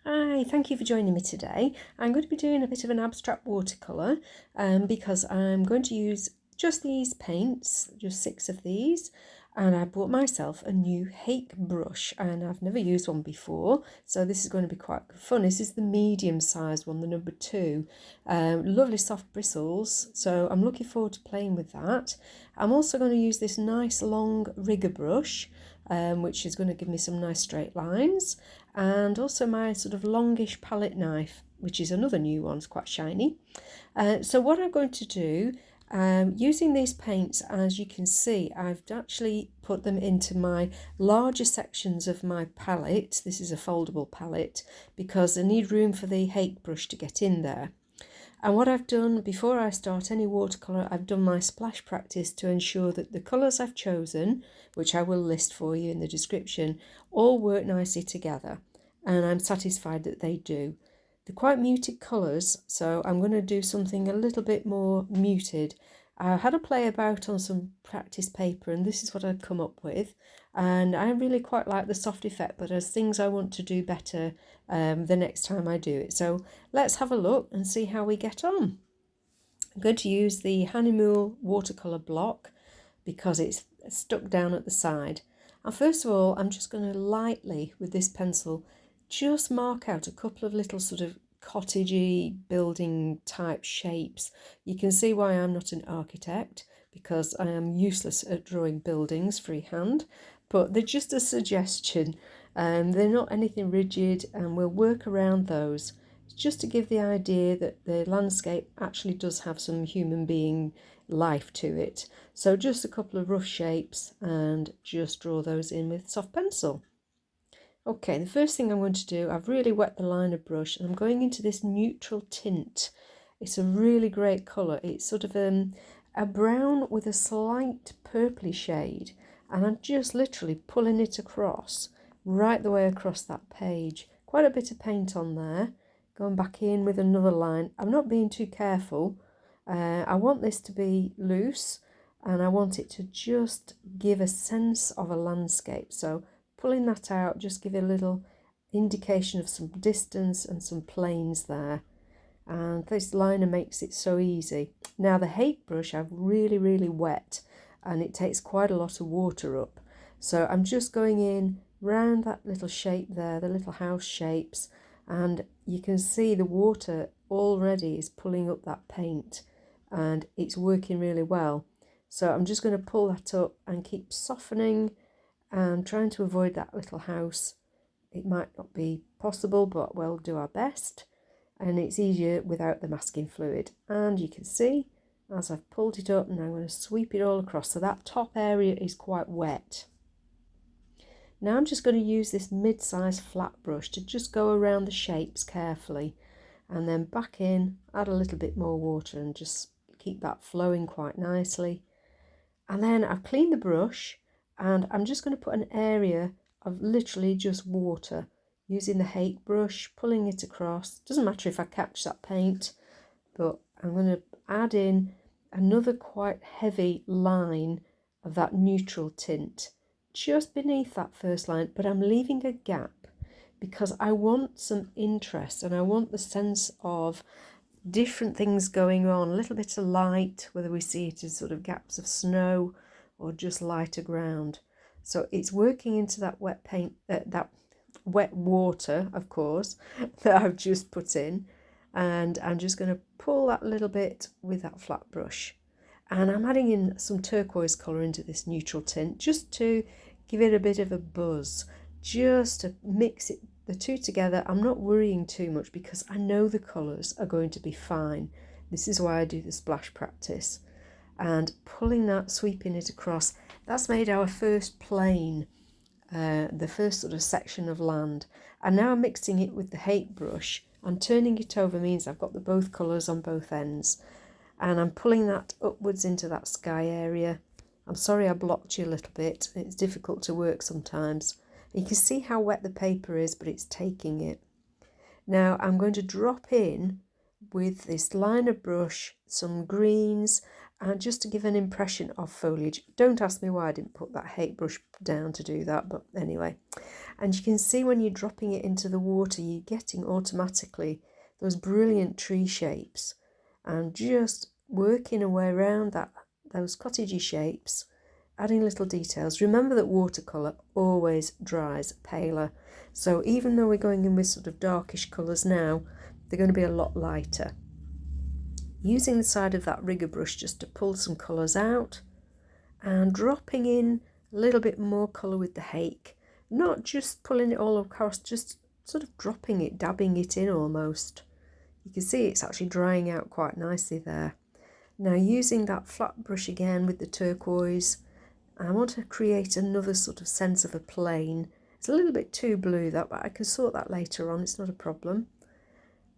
Hi, thank you for joining me today. I'm going to be doing a bit of an abstract watercolour because I'm going to use just these paints, just 6 of these, and I bought myself a new Hake brush and I've never used one before, so this is going to be quite fun. This is the medium sized one, the number 2. Lovely soft bristles, so I'm looking forward to playing with that. I'm also going to use this nice long rigger brush, which is going to give me some nice straight lines, and also my sort of longish palette knife, which is another new one, it's quite shiny. So what I'm going to do, using these paints, as you can see, I've actually put them into my larger sections of my palette. This is a foldable palette because I need room for the Hake brush to get in there. And what I've done before I start any watercolour, I've done my splash practice to ensure that the colours I've chosen, which I will list for you in the description, all work nicely together. And I'm satisfied that they do. They're quite muted colours, so I'm going to do something a little bit more muted. I had a play about on some practice paper and this is what I'd come up with. And I really quite like the soft effect, but there's things I want to do better the next time I do it. So let's have a look and see how we get on. I'm going to use the Hahnemuhl watercolour block because it's stuck down at the side. And first of all, I'm just going to lightly, with this pencil, just mark out a couple of little sort of cottagey building type shapes. You can see why I'm not an architect, because I am useless at drawing buildings freehand, but they're just a suggestion. They're not anything rigid and we'll work around those, just to give the idea that the landscape actually does have some human being life to it. So just a couple of rough shapes and just draw those in with soft pencil. Okay, the first thing I'm going to do, I've really wet the liner brush and I'm going into this neutral tint. It's a really great colour. It's sort of a brown with a slight purpley shade, and I'm just literally pulling it across, right the way across that page. Quite a bit of paint on there. Going back in with another line. I'm not being too careful. I want this to be loose and I want it to just give a sense of a landscape. So pulling that out, just give it a little indication of some distance and some planes there. And this liner makes it so easy. Now the Hake brush I've really wet and it takes quite a lot of water up. So I'm just going in round that little shape there, the little house shapes, and you can see the water already is pulling up that paint and it's working really well. So I'm just going to pull that up and keep softening and trying to avoid that little house. It might not be possible, but we'll do our best. And it's easier without the masking fluid. And you can see as I've pulled it up, and I'm going to sweep it all across. So that top area is quite wet. Now I'm just going to use this mid-size flat brush to just go around the shapes carefully and then back in, add a little bit more water and just keep that flowing quite nicely. And then I've cleaned the brush and I'm just going to put an area of literally just water using the Hake brush, pulling it across. Doesn't matter if I catch that paint, but I'm going to add in another quite heavy line of that neutral tint just beneath that first line, but I'm leaving a gap because I want some interest and I want the sense of different things going on, a little bit of light, whether we see it as sort of gaps of snow or just lighter ground. So it's working into that wet paint, that wet water, of course, that I've just put in, and I'm just going to pull that little bit with that flat brush. And I'm adding in some turquoise colour into this neutral tint just to give it a bit of a buzz, just to mix it, the two together. I'm not worrying too much because I know the colours are going to be fine. This is why I do the splash practice. And pulling that, sweeping it across, that's made our first plane, the first sort of section of land. And now I'm mixing it with the Hake brush and turning it over means I've got the both colours on both ends. And I'm pulling that upwards into that sky area. I'm sorry I blocked you a little bit. It's difficult to work sometimes. You can see how wet the paper is, but it's taking it. Now I'm going to drop in with this liner brush some greens and just to give an impression of foliage. Don't ask me why I didn't put that hake brush down to do that, but anyway. And you can see when you're dropping it into the water, you're getting automatically those brilliant tree shapes, and just working a way around those cottagey shapes, adding little details. Remember that watercolour always dries paler, so even though we're going in with sort of darkish colours now, they're going to be a lot lighter. Using the side of that rigger brush just to pull some colours out, and dropping in a little bit more colour with the hake, not just pulling it all across, just sort of dropping it, dabbing it in almost. You can see it's actually drying out quite nicely there. Now using that flat brush again with the turquoise, I want to create another sort of sense of a plane. It's a little bit too blue that, but I can sort that later on, it's not a problem.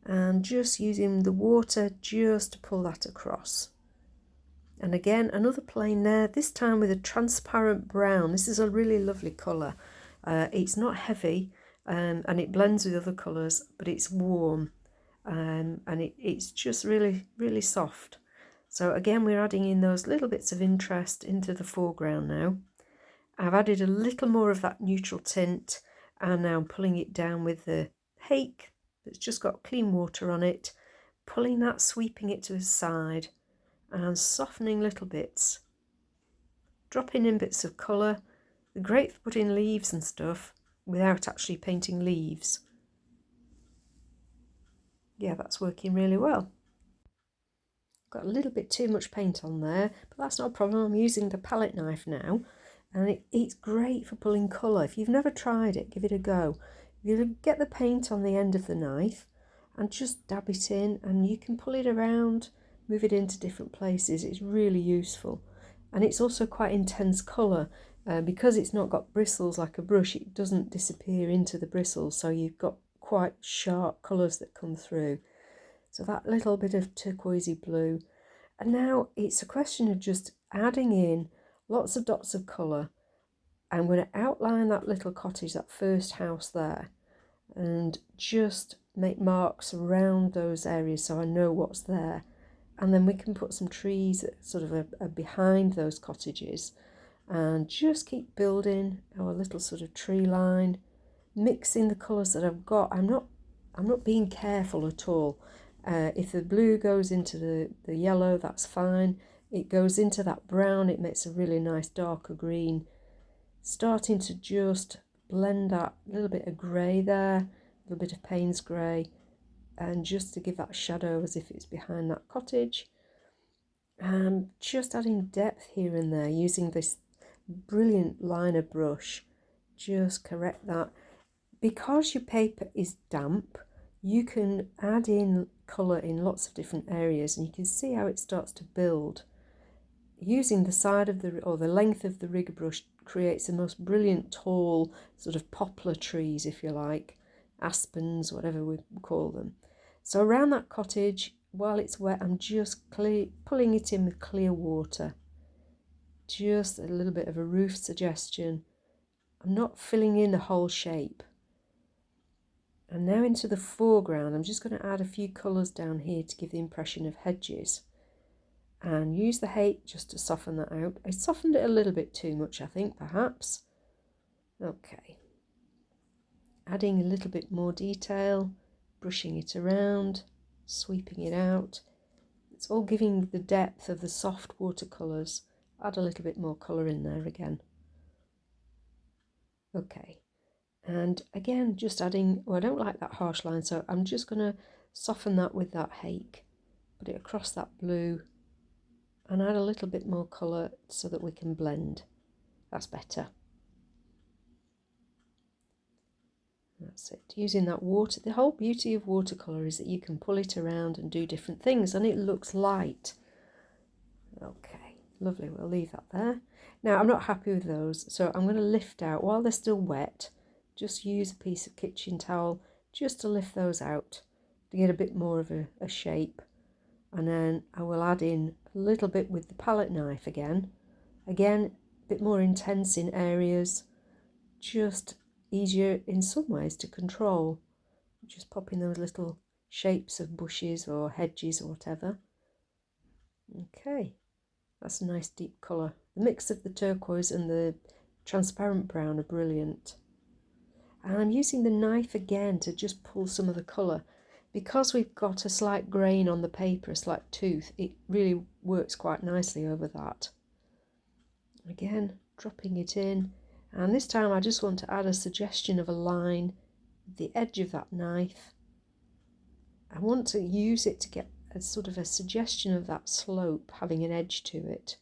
And just using the water just to pull that across. And again, another plane there, this time with a transparent brown. This is a really lovely colour. It's not heavy and it blends with other colours, but it's warm and it's just really, really soft. So again, we're adding in those little bits of interest into the foreground now. I've added a little more of that neutral tint, and now I'm pulling it down with the hake that's just got clean water on it, pulling that, sweeping it to the side and softening little bits, dropping in bits of colour. They're great for putting leaves and stuff without actually painting leaves. Yeah, that's working really well. Got a little bit too much paint on there, but that's not a problem. I'm using the palette knife now, and it's great for pulling colour. If you've never tried it, give it a go. You get the paint on the end of the knife and just dab it in, and you can pull it around, move it into different places. It's really useful, and it's also quite intense colour. Because it's not got bristles like a brush, it doesn't disappear into the bristles, so you've got quite sharp colours that come through. So that little bit of turquoisey blue. And now it's a question of just adding in lots of dots of colour. I'm going to outline that little cottage, that first house there, and just make marks around those areas so I know what's there. And then we can put some trees that sort of are behind those cottages, and just keep building our little sort of tree line, mixing the colours that I've got. I'm not being careful at all. If the blue goes into the yellow, that's fine. It goes into that brown, it makes a really nice darker green. Starting to just blend that little bit of grey there, a little bit of Payne's grey, and just to give that shadow as if it's behind that cottage. And just adding depth here and there using this brilliant liner brush. Just correct that. Because your paper is damp, you can add in colour in lots of different areas, and you can see how it starts to build. Using the side of the length of the rigger brush creates the most brilliant tall sort of poplar trees, if you like, aspens, whatever we call them. So around that cottage, while it's wet, I'm just pulling it in with clear water. Just a little bit of a roof suggestion. I'm not filling in the whole shape. And now into the foreground, I'm just going to add a few colours down here to give the impression of hedges. And use the hake just to soften that out. I softened it a little bit too much, I think, perhaps. Okay. Adding a little bit more detail, brushing it around, sweeping it out. It's all giving the depth of the soft watercolours. Add a little bit more colour in there again. Okay. And again, just adding, well, I don't like that harsh line, so I'm just going to soften that with that hake. Put it across that blue and add a little bit more colour so that we can blend. That's better. That's it. Using that water, the whole beauty of watercolour is that you can pull it around and do different things, and it looks light. Okay, lovely, we'll leave that there. Now, I'm not happy with those, so I'm going to lift out, while they're still wet, just use a piece of kitchen towel just to lift those out to get a bit more of a shape. And then I will add in a little bit with the palette knife again. Again, a bit more intense in areas, just easier in some ways to control. Just popping those little shapes of bushes or hedges or whatever. Okay, That's a nice deep colour. The mix of the turquoise and the transparent brown are brilliant. And I'm using the knife again to just pull some of the colour. Because we've got a slight grain on the paper, a slight tooth, it really works quite nicely over that. Again, dropping it in. And this time I just want to add a suggestion of a line with the edge of that knife. I want to use it to get a sort of a suggestion of that slope having an edge to it.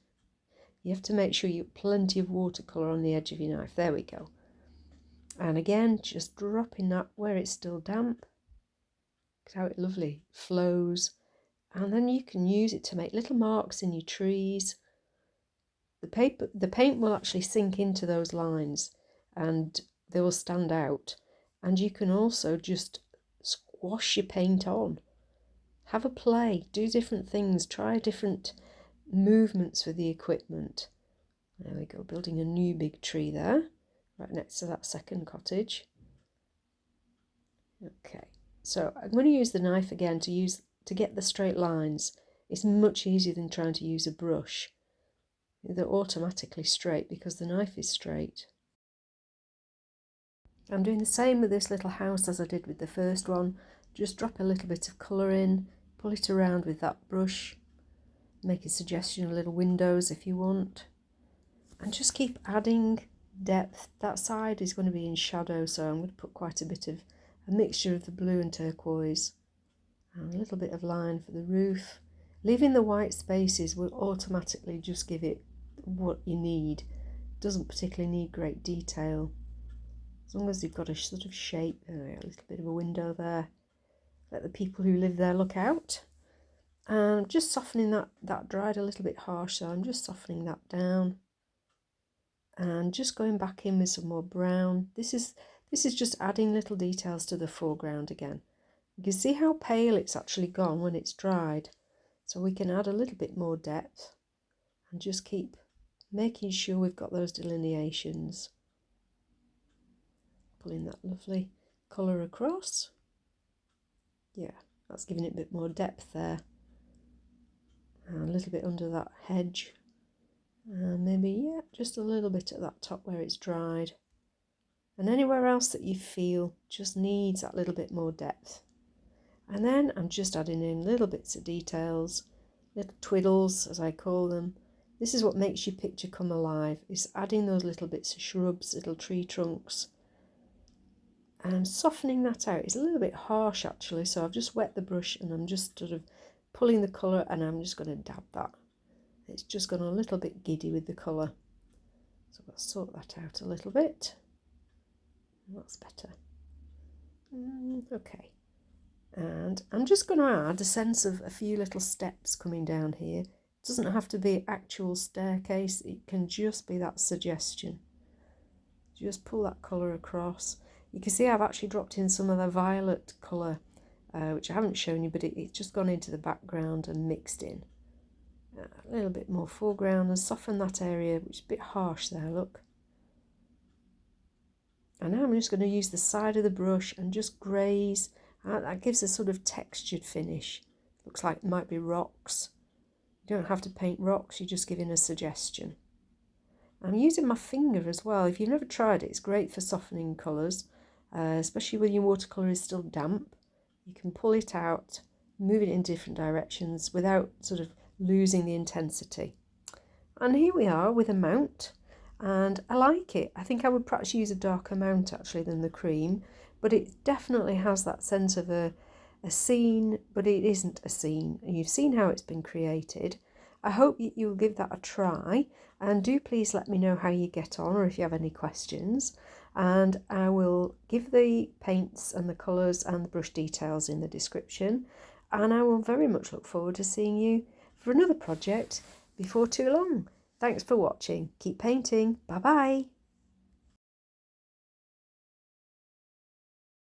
You have to make sure you have plenty of watercolour on the edge of your knife. There we go. And again, just dropping that where it's still damp. Look how it lovely flows. And then you can use it to make little marks in your trees. The paint will actually sink into those lines and they will stand out. And you can also just squash your paint on. Have a play, do different things, try different movements with the equipment. There we go, building a new big tree there, right next to that second cottage. Okay, so I'm going to use the knife again to get the straight lines. It's much easier than trying to use a brush. They're automatically straight because the knife is straight. I'm doing the same with this little house as I did with the first one. Just drop a little bit of colour in, pull it around with that brush, make a suggestion of little windows if you want, and just keep adding depth. That side is going to be in shadow, so I'm going to put quite a bit of a mixture of the blue and turquoise, and a little bit of line for the roof. Leaving the white spaces will automatically just give it what you need. It doesn't particularly need great detail. As long as you've got a sort of shape, a little bit of a window there. Let the people who live there look out. And just softening that dried a little bit harsh, so I'm just softening that down. And just going back in with some more brown. This is just adding little details to the foreground again. You can see how pale it's actually gone when it's dried. So we can add a little bit more depth and just keep making sure we've got those delineations. Pulling that lovely colour across. Yeah, that's giving it a bit more depth there. And a little bit under that hedge. And maybe, yeah, just a little bit at that top where it's dried. And anywhere else that you feel just needs that little bit more depth. And then I'm just adding in little bits of details, little twiddles as I call them. This is what makes your picture come alive, is adding those little bits of shrubs, little tree trunks. And softening that out. It's a little bit harsh actually, so I've just wet the brush and I'm just sort of pulling the colour and I'm just going to dab that. It's just gone a little bit giddy with the colour. So I'll sort that out a little bit. That's better. Okay. And I'm just going to add a sense of a few little steps coming down here. It doesn't have to be an actual staircase, it can just be that suggestion. Just pull that colour across. You can see I've actually dropped in some of the violet colour, which I haven't shown you, but it's just gone into the background and mixed in. A little bit more foreground and soften that area, which is a bit harsh there, look. And now I'm just going to use the side of the brush and just graze. That gives a sort of textured finish. Looks like it might be rocks. You don't have to paint rocks, you're just giving a suggestion. I'm using my finger as well. If you've never tried it, it's great for softening colours, especially when your watercolour is still damp. You can pull it out, move it in different directions without sort of losing the intensity. And here we are with a mount, and I like it. I think I would perhaps use a darker mount actually than the cream, but it definitely has that sense of a scene, but it isn't a scene. You've seen how it's been created. I hope you'll give that a try, and do please let me know how you get on or if you have any questions, and I will give the paints and the colours and the brush details in the description, and I will very much look forward to seeing you for another project before too long. Thanks for watching. Keep painting. Bye bye.